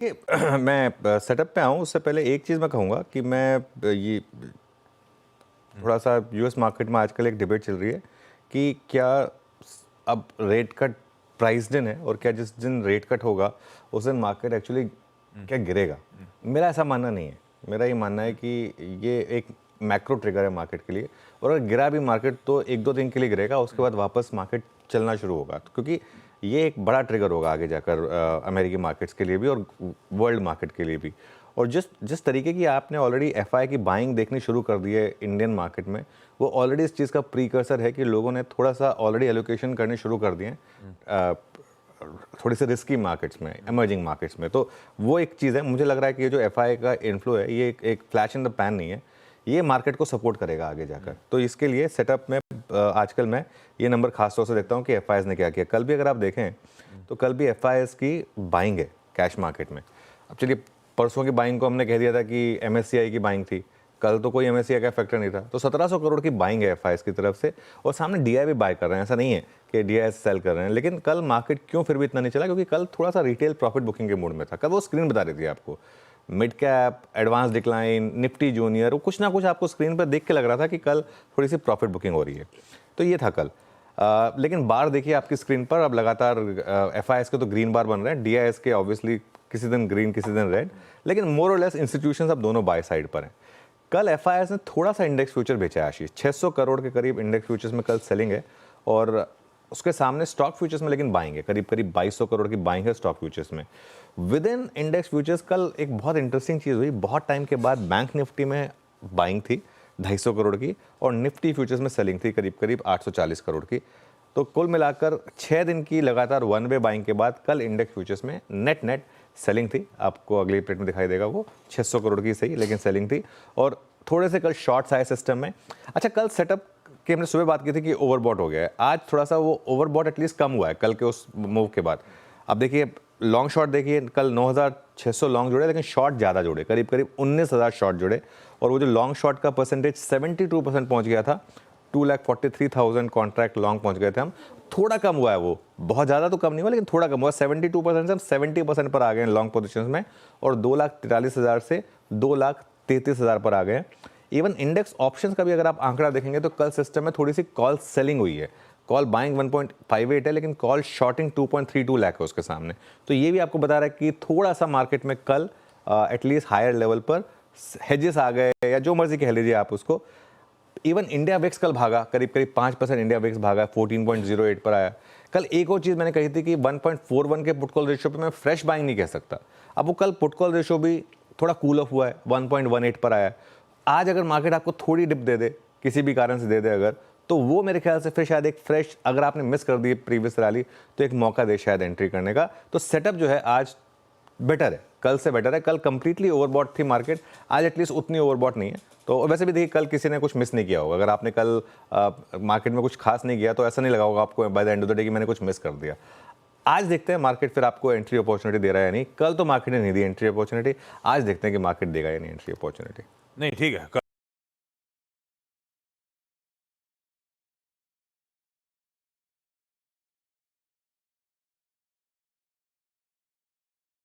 कि मैं सेटअप पे आऊँ उससे पहले एक चीज़ मैं कहूँगा कि मैं ये थोड़ा सा यूएस मार्केट में आजकल एक डिबेट चल रही है कि क्या अब रेट कट प्राइस्ड इन है और क्या जिस दिन रेट कट होगा उस दिन मार्केट एक्चुअली क्या गिरेगा। मेरा ऐसा मानना नहीं है। मेरा ये मानना है कि ये एक मैक्रो ट्रिगर है मार्केट के लिए, और अगर गिरा भी मार्केट तो एक दो दिन के लिए गिरेगा, उसके बाद वापस मार्केट चलना शुरू होगा, क्योंकि ये एक बड़ा ट्रिगर होगा आगे जाकर अमेरिकी मार्केट्स के लिए भी और वर्ल्ड मार्केट के लिए भी। और जिस जिस तरीके की आपने ऑलरेडी एफआई की बाइंग देखनी शुरू कर दी है इंडियन मार्केट में, वो ऑलरेडी इस चीज़ का प्रीकर्सर है कि लोगों ने थोड़ा सा ऑलरेडी एलोकेशन करने शुरू कर दिए हैं थोड़ी सी रिस्की मार्केट्स में, इमर्जिंग मार्केट्स में। तो वो एक चीज़ है। मुझे लग रहा है कि ये जो एफआई का इन्फ्लो है ये एक फ्लैश इन द पैन नहीं है, ये मार्केट को सपोर्ट करेगा आगे जाकर। तो इसके लिए सेटअप में आजकल मैं ये नंबर खास तौर से देखता हूँ कि एफआईएस ने क्या किया। कल भी अगर आप देखें तो कल भी एफआईएस की बाइंग है कैश मार्केट में। अब चलिए, परसों की बाइंग को हमने कह दिया था कि एमएससीआई की बाइंग थी, कल तो कोई एमएससीआई का फैक्टर नहीं था। तो 1700 करोड़ की बाइंग है एफआईएस की तरफ से, और सामने डीआई भी बाय कर रहे हैं। ऐसा नहीं है कि डीआई सेल कर रहे हैं। लेकिन कल मार्केट क्यों फिर भी इतना नहीं चला? क्योंकि कल थोड़ा सा रिटेल प्रॉफिट बुकिंग के मूड में था। कल वो स्क्रीन बता रही थी आपको, mid cap, advance decline, Nifty junior, वो कुछ ना कुछ आपको स्क्रीन पर देख के लग रहा था कि कल थोड़ी सी प्रॉफिट बुकिंग हो रही है। तो ये था कल। लेकिन बार देखिए आपकी स्क्रीन पर, अब लगातार एफआईएस के तो ग्रीन बार बन रहे हैं, डीआईएस के ऑब्वियसली किसी दिन ग्रीन किसी दिन रेड, लेकिन मोर और लेस इंस्टीट्यूशंस अब दोनों बाय साइड पर हैं। कल एफआईएस ने थोड़ा सा इंडेक्स फ्यूचर बेचा है आशीष, 600 करोड़ के करीब इंडेक्स फ्यूचर्स में कल सेलिंग है, और उसके सामने स्टॉक फ्यूचर्स में लेकिन बाइंग है, करीब करीब 2200 करोड़ की बाइंग है स्टॉक फ्यूचर्स में। विद इन इंडेक्स फ्यूचर्स कल एक बहुत इंटरेस्टिंग चीज़ हुई। बहुत टाइम के बाद बैंक निफ्टी में बाइंग थी 250 करोड़ की, और निफ्टी फ्यूचर्स में सेलिंग थी करीब करीब 840 करोड़ की। तो कुल मिलाकर 6 दिन की लगातार वन वे बाइंग के बाद कल इंडेक्स फ्यूचर्स में नेट नेट सेलिंग थी। आपको अगली प्लेट में दिखाई देगा, वो 600 करोड़ की सही लेकिन सेलिंग थी, और थोड़े से कल शॉर्ट्स आए सिस्टम में। अच्छा, कल सेटअप की हमने सुबह बात की थी कि ओवरबॉट हो गया है, आज थोड़ा सा वो ओवरबॉट एटलीस्ट कम हुआ है कल के उस मूव के बाद। अब देखिए लॉन्ग शॉर्ट देखिए, कल 9600 लॉन्ग जुड़े, लेकिन शॉर्ट ज़्यादा जुड़े, करीब करीब 19000 शॉर्ट जुड़े, और वो जो लॉन्ग शॉर्ट का परसेंटेज 72% पहुँच गया था। 2,43,000 कॉन्ट्रैक्ट लॉन्ग पहुँच गए थे हम। थोड़ा कम हुआ है, वो बहुत ज़्यादा तो कम नहीं हुआ लेकिन थोड़ा कम हुआ। 72% से हम 70% पर आ गए हैं लॉन्ग पोजीशंस में, और 2,43,000 से 2,33,000 पर आ गए हैं। इवन इंडेक्स ऑप्शंस का भी अगर आप आंकड़ा देखेंगे तो कल सिस्टम में थोड़ी सी कॉल सेलिंग हुई है। कॉल बाइंग 1.58 है, लेकिन कॉल शॉर्टिंग 2.32 लाख है उसके सामने। तो ये भी आपको बता रहा है कि थोड़ा सा मार्केट में कल एटलीस्ट हायर लेवल पर हेजेस आ गए, या जो मर्जी कह लीजिए आप उसको। इवन इंडिया विक्स कल भागा, करीब करीब 5% इंडिया विक्स भागा, 14.08 पर आया। कल एक और चीज़ मैंने कही थी कि 1.41 के पुट कॉल रेशियो पे मैं फ्रेश बाइंग नहीं कह सकता। अब वो कल पुट कॉल रेशियो भी थोड़ा कूल ऑफ हुआ है, 1.18 पर आया। आज अगर मार्केट आपको थोड़ी डिप दे दे, किसी भी कारण से दे दे अगर, तो वो मेरे ख्याल से फिर शायद एक फ्रेश, अगर आपने मिस कर दी प्रीवियस रैली तो एक मौका दे शायद एंट्री करने का। तो सेटअप जो है आज बेटर है, कल से बेटर है। कल कंप्लीटली ओवरबॉट थी मार्केट, आज एटलीस्ट उतनी ओवरबॉट नहीं है। तो वैसे भी देखिए कल किसी ने कुछ मिस नहीं किया होगा। अगर आपने कल मार्केट में कुछ खास नहीं किया तो ऐसा नहीं लगा होगा आपको by the end of the day कि मैंने कुछ मिस कर दिया। आज देखते हैं मार्केट फिर आपको एंट्री अपॉर्चुनिटी दे रहा है या नहीं। कल तो मार्केट ने नहीं दी एंट्री अपॉर्चुनिटी, आज देखते हैं कि मार्केट देगा या नहीं एंट्री अपॉर्चुनिटी। नहीं, ठीक है।